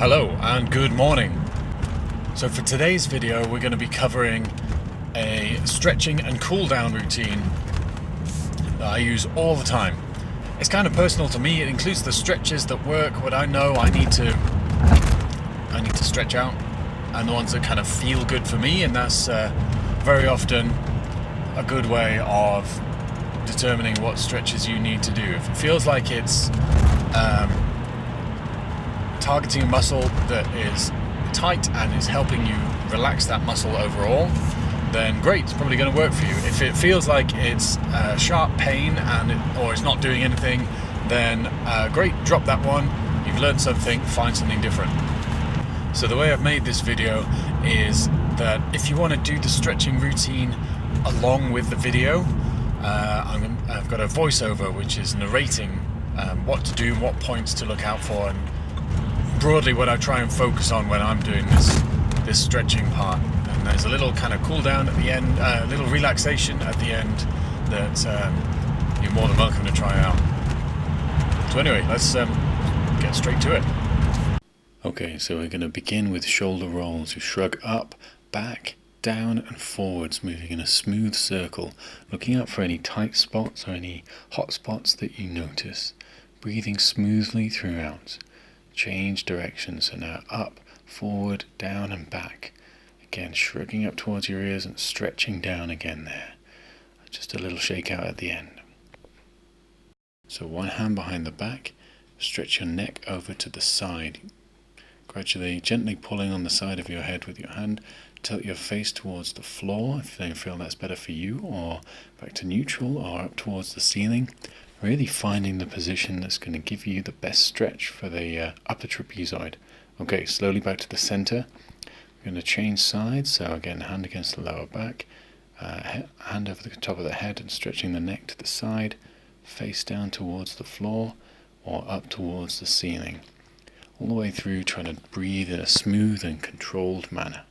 Hello and good morning. So for today's video we're going to be covering a stretching and cool down routine that I use all the time. It's kind of personal to me. It includes the stretches that work, what I know I need to stretch out, and the ones that kind of feel good for me, and that's very often a good way of determining what stretches you need to do. If it feels like it's targeting a muscle that is tight and is helping you relax that muscle overall, then great, it's probably going to work for you. If it feels like it's sharp pain or it's not doing anything, then great, drop that one. You've learned something, find something different. So the way I've made this video is that if you want to do the stretching routine along with the video, I've got a voiceover which is narrating what to do, what points to look out for, and broadly what I try and focus on when I'm doing this stretching part. And there's a little kind of cool down at the end, a little relaxation at the end that you're more than welcome to try out. So anyway, let's get straight to it. Okay, so we're going to begin with shoulder rolls. You shrug up, back, down and forwards, moving in a smooth circle, looking out for any tight spots or any hot spots that you notice. Breathing smoothly throughout. Change direction, so now up, forward, down and back. Again, shrugging up towards your ears and stretching down again there. Just a little shake out at the end. So one hand behind the back, stretch your neck over to the side. Gradually, gently pulling on the side of your head with your hand, tilt your face towards the floor if you feel that's better for you, or back to neutral or up towards the ceiling. Really finding the position that's going to give you the best stretch for the upper trapezoid. Okay, slowly back to the center. We're going to change sides, so again, hand against the lower back, hand over the top of the head and stretching the neck to the side, face down towards the floor or up towards the ceiling. All the way through, trying to breathe in a smooth and controlled manner.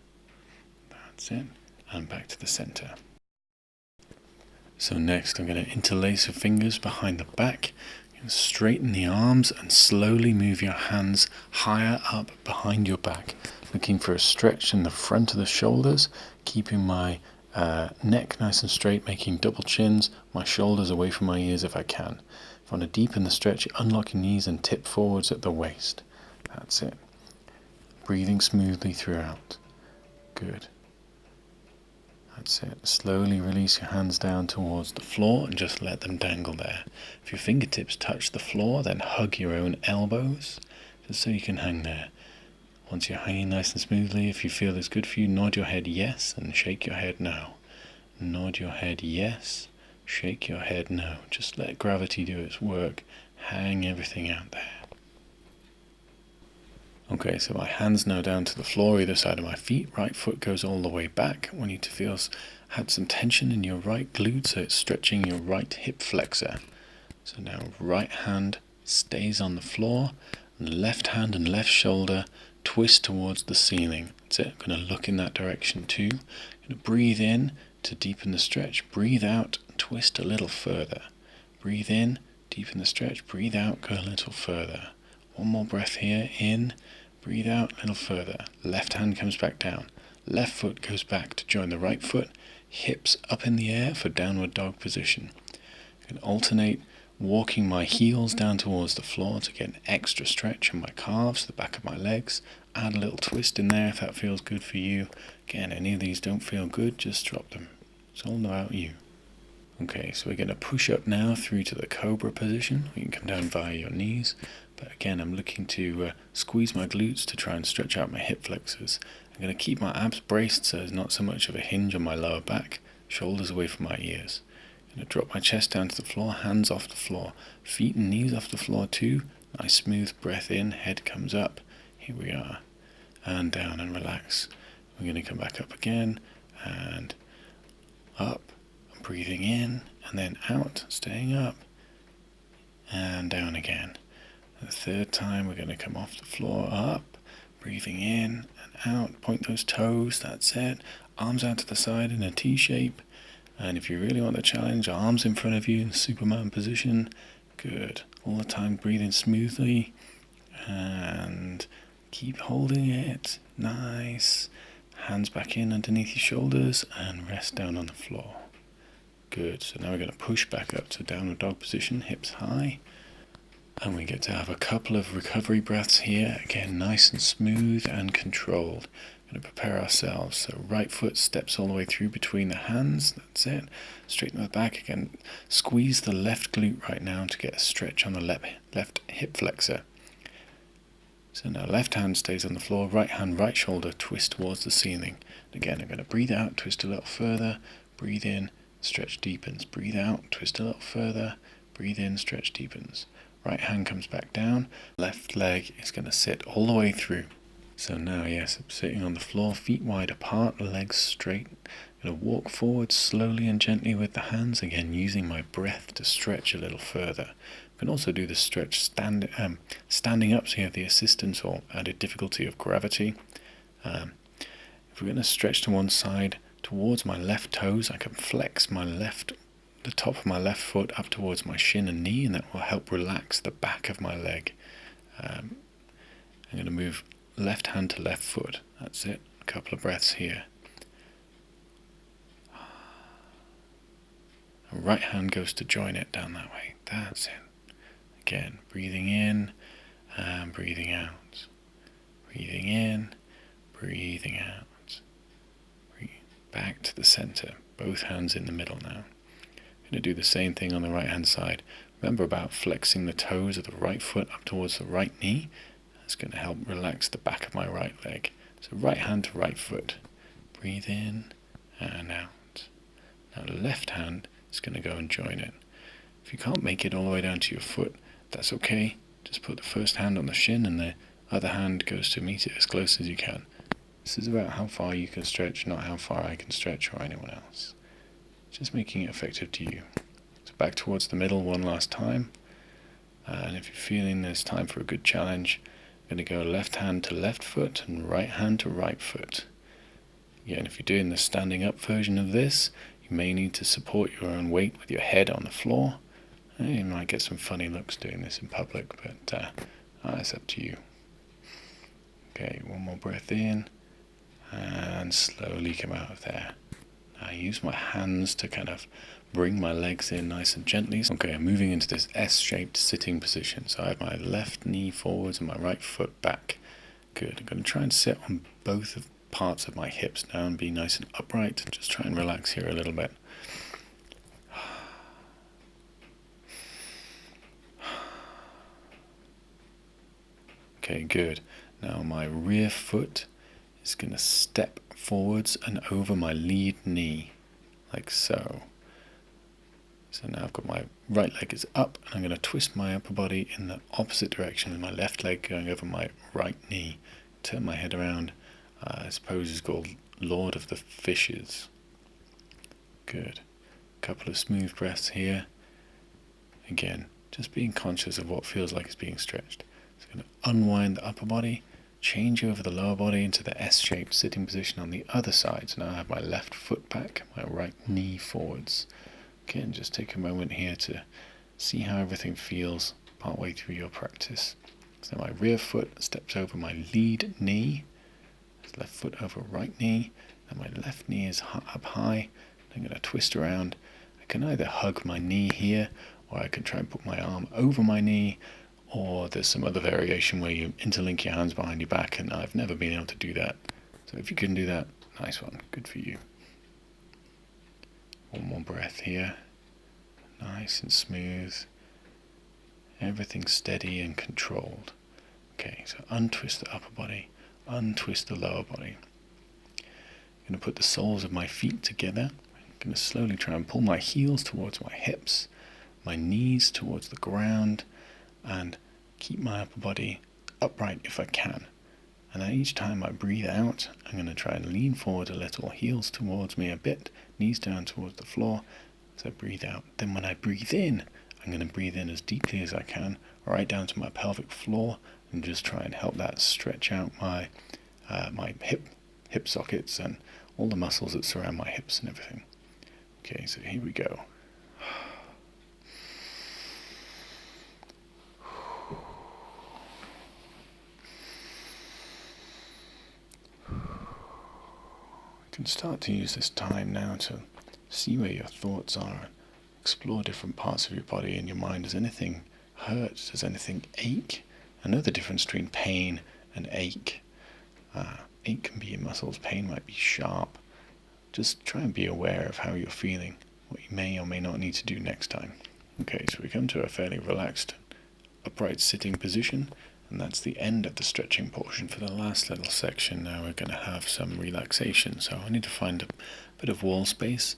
That's it, and back to the center. So next I'm going to interlace your fingers behind the back, straighten the arms and slowly move your hands higher up behind your back, looking for a stretch in the front of the shoulders, keeping my neck nice and straight, making double chins, my shoulders away from my ears if I can. If I want to deepen the stretch, unlock your knees and tip forwards at the waist. That's it. Breathing smoothly throughout. Good. That's it. Slowly release your hands down towards the floor and just let them dangle there. If your fingertips touch the floor, then hug your own elbows, just so you can hang there. Once you're hanging nice and smoothly, if you feel it's good for you, nod your head yes and shake your head no. Nod your head yes, shake your head no. Just let gravity do its work. Hang everything out there. Okay, so my hands now down to the floor either side of my feet. Right foot goes all the way back. I want you to feel had some tension in your right glute, so it's stretching your right hip flexor. So now right hand stays on the floor, and left hand and left shoulder twist towards the ceiling. That's it. I'm going to look in that direction too. I'm going to breathe in to deepen the stretch. Breathe out, twist a little further. Breathe in, deepen the stretch. Breathe out, go a little further. One more breath here, in. Breathe out a little further. Left hand comes back down. Left foot goes back to join the right foot. Hips up in the air for downward dog position. I can alternate walking my heels down towards the floor to get an extra stretch in my calves, the back of my legs. Add a little twist in there if that feels good for you. Again, any of these don't feel good, just drop them. It's all about you. Okay, so we're going to push up now through to the Cobra position. You can come down via your knees. But again, I'm looking to squeeze my glutes to try and stretch out my hip flexors. I'm going to keep my abs braced so there's not so much of a hinge on my lower back, shoulders away from my ears. I'm going to drop my chest down to the floor, hands off the floor, feet and knees off the floor too. Nice smooth breath in, head comes up. Here we are. And down and relax. We're going to come back up again and up. I'm breathing in and then out, staying up and down again. The third time we're going to come off the floor, up, breathing in and out, point those toes, that's it. Arms out to the side in a T shape. And if you really want the challenge, arms in front of you in Superman position. Good. All the time breathing smoothly and Keep holding it. Nice. Hands back in underneath your shoulders and rest down on the floor. Good. So now we're going to push back up to downward dog position, hips high. And we get to have a couple of recovery breaths here. Again, nice and smooth and controlled. Going to prepare ourselves. So right foot steps all the way through between the hands. That's it. Straighten the back again. Squeeze the left glute right now to get a stretch on the left hip flexor. So now left hand stays on the floor, right hand, right shoulder, twist towards the ceiling. Again, I'm going to breathe out, twist a little further, breathe in, stretch deepens. Breathe out, twist a little further, breathe in, stretch deepens. Right hand comes back down, left leg is going to sit all the way through. So now, yes, I'm sitting on the floor, feet wide apart, legs straight. I'm going to walk forward slowly and gently with the hands, again using my breath to stretch a little further. You can also do the stretch standing up, so you have the assistance or added difficulty of gravity. If we're going to stretch to one side towards my left toes, I can flex the top of my left foot up towards my shin and knee, and that will help relax the back of my leg. I'm going to move left hand to left foot. That's it. A couple of breaths here. And right hand goes to join it down that way. That's it. Again, breathing in and breathing out. Breathing in, breathing out. Back to the center. Both hands in the middle now. I'm going to do the same thing on the right hand side. Remember about flexing the toes of the right foot up towards the right knee. That's going to help relax the back of my right leg. So right hand to right foot. Breathe in and out. Now the left hand is going to go and join it. If you can't make it all the way down to your foot, that's okay. Just put the first hand on the shin and the other hand goes to meet it as close as you can. This is about how far you can stretch, not how far I can stretch or anyone else. Just making it effective to you. So back towards the middle one last time. And if you're feeling there's time for a good challenge, I'm going to go left hand to left foot and right hand to right foot. Again, if you're doing the standing up version of this, you may need to support your own weight with your head on the floor. You might get some funny looks doing this in public, but it's up to you. Okay, one more breath in, and slowly come out of there. I use my hands to kind of bring my legs in nice and gently. Okay, I'm moving into this S-shaped sitting position. So I have my left knee forwards and my right foot back. Good. I'm going to try and sit on both parts of my hips now and be nice and upright. Just try and relax here a little bit. Okay, good. Now my rear foot is going to step forwards and over my lead knee, like so. So now I've got my right leg is up, and I'm going to twist my upper body in the opposite direction with my left leg going over my right knee. Turn my head around. This pose is called Lord of the Fishes. Good. Couple of smooth breaths here. Again, just being conscious of what feels like it's being stretched. So I'm going to unwind the upper body, change over the lower body into the S-shaped sitting position on the other side. So now I have my left foot back, my right knee forwards. Again, just take a moment here to see how everything feels partway through your practice. So my rear foot steps over my lead knee, left foot over right knee, and my left knee is up high. I'm going to twist around. I can either hug my knee here, or I can try and put my arm over my knee, or there's some other variation where you interlink your hands behind your back, and I've never been able to do that. So if you can do that, nice one, good for you. One more breath here, nice and smooth, everything steady and controlled. Okay, so untwist the upper body, untwist the lower body. I'm going to put the soles of my feet together. I'm going to slowly try and pull my heels towards my hips, my knees towards the ground, and keep my upper body upright if I can. And then each time I breathe out, I'm going to try and lean forward a little, heels towards me a bit, knees down towards the floor. So I breathe out. Then when I breathe in, I'm going to breathe in as deeply as I can, right down to my pelvic floor, and just try and help that stretch out my my hip sockets and all the muscles that surround my hips and everything. Okay, so here we go. You can start to use this time now to see where your thoughts are, explore different parts of your body and your mind. Does anything hurt? Does anything ache? I know the difference between pain and ache. Ache can be in muscles, pain might be sharp. Just try and be aware of how you're feeling, what you may or may not need to do next time. Okay, so we come to a fairly relaxed, upright sitting position, and that's the end of the stretching portion. For the last little section now we're going to have some relaxation. So I need to find a bit of wall space,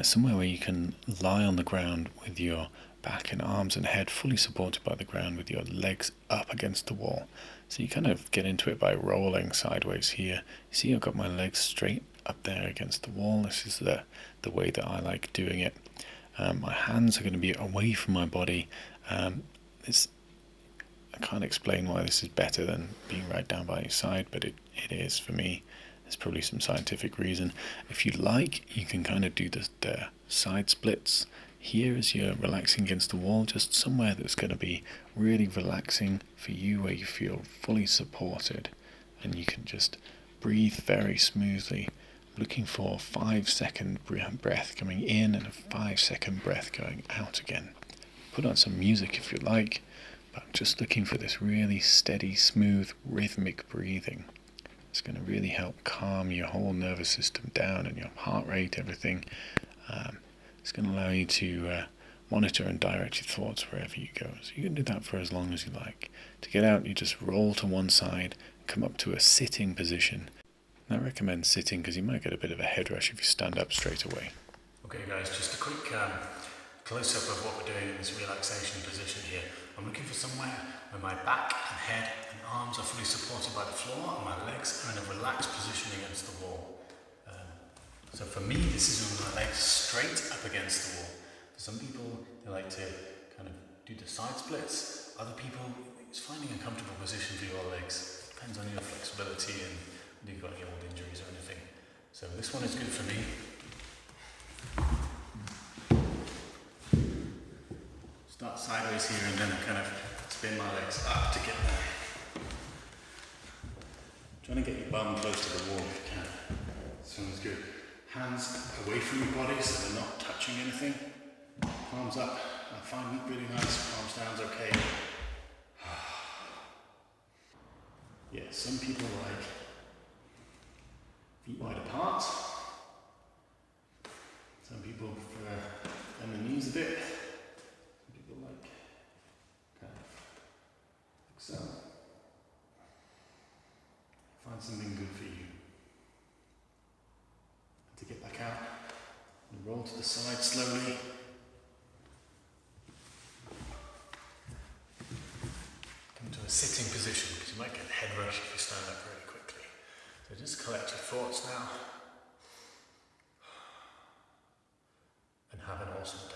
somewhere where you can lie on the ground with your back and arms and head fully supported by the ground with your legs up against the wall. So you kind of get into it by rolling sideways here. See, I've got my legs straight up there against the wall. This is the way that I like doing it. My hands are going to be away from my body. I can't explain why this is better than being right down by your side, but it is for me. There's probably some scientific reason. If you like, you can kind of do the side splits here as you're relaxing against the wall, just somewhere that's going to be really relaxing for you, where you feel fully supported, and you can just breathe very smoothly, looking for a 5-second breath coming in and a 5-second breath going out again. Put on some music if you like, but I'm just looking for this really steady, smooth, rhythmic breathing. It's going to really help calm your whole nervous system down and your heart rate, everything. It's going to allow you to monitor and direct your thoughts wherever you go. So you can do that for as long as you like. To get out, you just roll to one side, come up to a sitting position. And I recommend sitting because you might get a bit of a head rush if you stand up straight away. Okay guys, just a quick close-up of what we're doing in this relaxation position here. I'm looking for somewhere where my back and head and arms are fully supported by the floor and my legs are in a relaxed position against the wall. So for me, this is with my legs straight up against the wall. For some people, they like to kind of do the side splits. Other people, it's finding a comfortable position for your legs. Depends on your flexibility and whether you've got any old injuries or anything. So this one is good for me. Start sideways here and then kind of spin my legs up to get there. Trying to get your bum close to the wall if you can. Sounds good. Hands away from your body so they're not touching anything. Palms up. I find it really nice. Palms down's okay. Yeah, some people like feet wide apart. Some people prefer bend the knees a bit. Some people like kind of like so. Find something good for you. To get back out and roll to the side slowly. Come to a sitting position because you might get a head rush if you stand up really quickly. So just collect your thoughts now and have an awesome day.